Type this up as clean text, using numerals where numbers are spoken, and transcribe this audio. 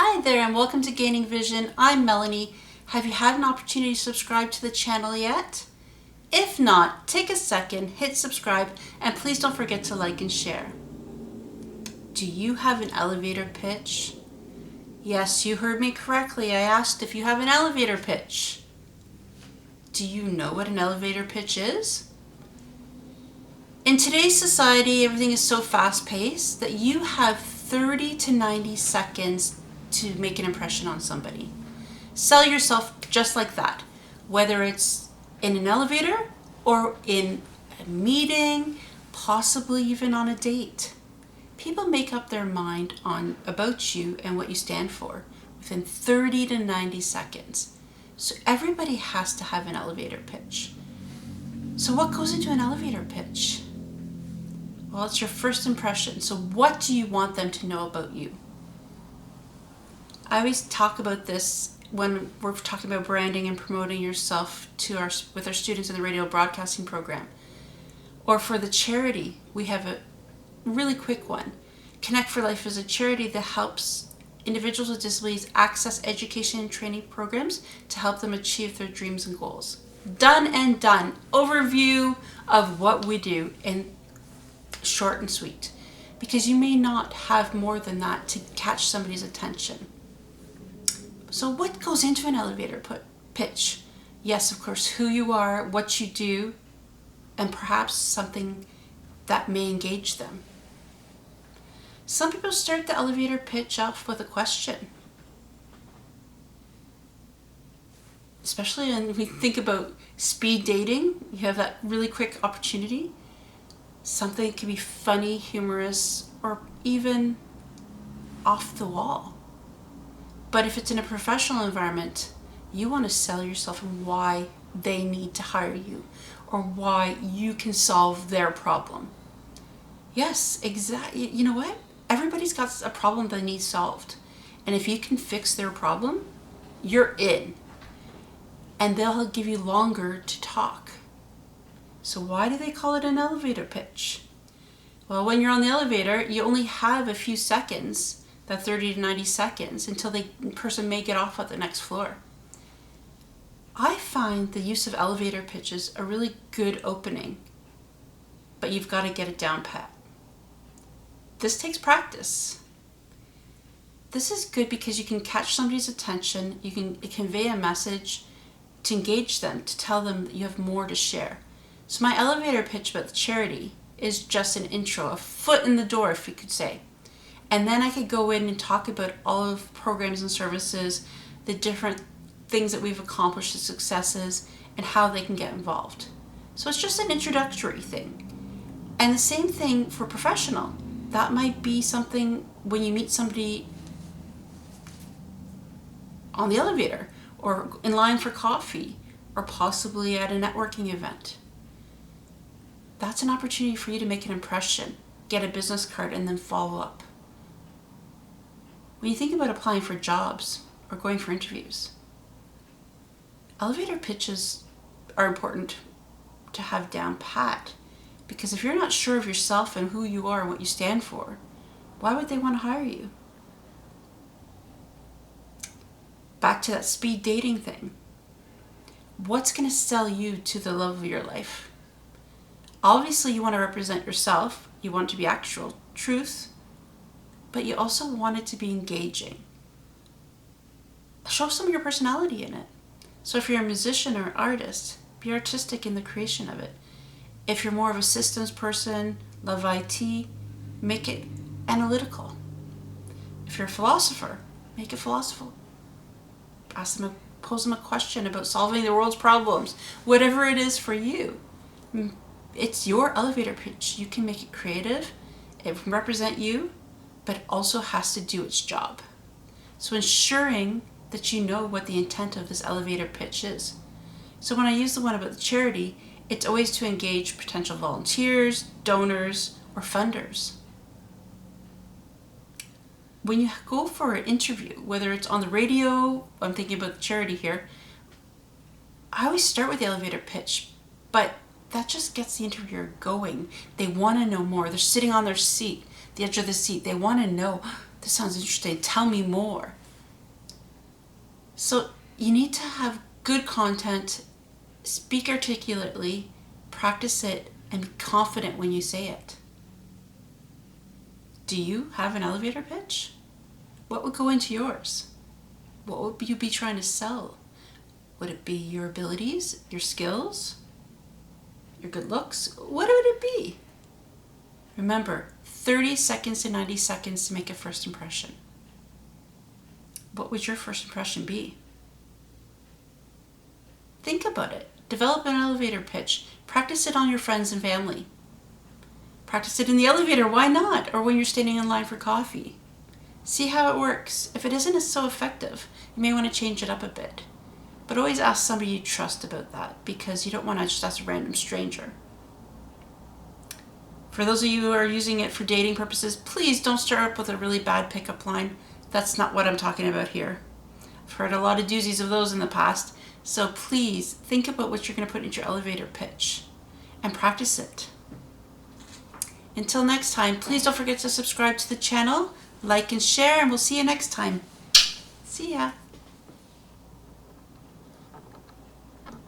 Hi there and welcome to Gaining Vision. I'm Melanie. Have you had an opportunity to subscribe to the channel yet? If not, take a second, hit subscribe, and please don't forget to like and share. Do you have an elevator pitch? Yes, you heard me correctly. I asked if you have an elevator pitch. Do you know what an elevator pitch is? In today's society, everything is so fast-paced that you have 30 to 90 seconds to make an impression on somebody. Sell yourself just like that, whether it's in an elevator or in a meeting, possibly even on a date. People make up their mind about you and what you stand for within 30 to 90 seconds. So everybody has to have an elevator pitch. So what goes into an elevator pitch? Well, it's your first impression. So what do you want them to know about you? I always talk about this when we're talking about branding and promoting yourself with our students in the radio broadcasting program. Or for the charity, we have a really quick one. Connect for Life is a charity that helps individuals with disabilities access education and training programs to help them achieve their dreams and goals. Done and done. Overview of what we do in short and sweet, because you may not have more than that to catch somebody's attention. So what goes into an elevator pitch? Yes, of course, who you are, what you do, and perhaps something that may engage them. Some people start the elevator pitch off with a question. Especially when we think about speed dating, you have that really quick opportunity. Something can be funny, humorous, or even off the wall. But if it's in a professional environment, you want to sell yourself and why they need to hire you or why you can solve their problem. Yes, exactly. You know what? Everybody's got a problem that needs solved. And if you can fix their problem, you're in. And they'll give you longer to talk. So why do they call it an elevator pitch? Well, when you're on the elevator, you only have a few seconds, that 30 to 90 seconds, until the person may get off at the next floor. I find the use of elevator pitches a really good opening, but you've got to get it down pat. This takes practice. This is good because you can catch somebody's attention, you can convey a message to engage them, to tell them that you have more to share. So my elevator pitch about the charity is just an intro, a foot in the door, if you could say. And then I could go in and talk about all of programs and services, the different things that we've accomplished, the successes, and how they can get involved. So it's just an introductory thing. And the same thing for professional. That might be something when you meet somebody on the elevator or in line for coffee or possibly at a networking event. That's an opportunity for you to make an impression, get a business card, and then follow up. When you think about applying for jobs or going for interviews, elevator pitches are important to have down pat, because if you're not sure of yourself and who you are and what you stand for, why would they want to hire you? Back to that speed dating thing. What's going to sell you to the love of your life? Obviously, you want to represent yourself. You want it to be actual truth, but you also want it to be engaging. Show some of your personality in it. So if you're a musician or artist, be artistic in the creation of it. If you're more of a systems person, love IT, make it analytical. If you're a philosopher, make it philosophical. Pose them a question about solving the world's problems. Whatever it is for you. It's your elevator pitch. You can make it creative. It can represent you, but it also has to do its job. So ensuring that you know what the intent of this elevator pitch is. So when I use the one about the charity, it's always to engage potential volunteers, donors, or funders. When you go for an interview, whether it's on the radio, I'm thinking about the charity here, I always start with the elevator pitch, but that just gets the interviewer going. They want to know more. They're sitting on their seat, the edge of the seat. They want to know, this sounds interesting, tell me more. So you need to have good content, speak articulately, practice it, and be confident when you say it. Do you have an elevator pitch? What would go into yours? What would you be trying to sell? Would it be your abilities, your skills, your good looks? What would it be? Remember, 30 seconds to 90 seconds to make a first impression. What would your first impression be? Think about it. Develop an elevator pitch. Practice it on your friends and family. Practice it in the elevator, why not? Or when you're standing in line for coffee. See how it works. If it isn't so effective, you may want to change it up a bit. But always ask somebody you trust about that, because you don't want to just ask a random stranger. For those of you who are using it for dating purposes, please don't start up with a really bad pickup line. That's not what I'm talking about here. I've heard a lot of doozies of those in the past, so please think about what you're going to put into your elevator pitch and practice it. Until next time, please don't forget to subscribe to the channel, like and share, and we'll see you next time. See ya.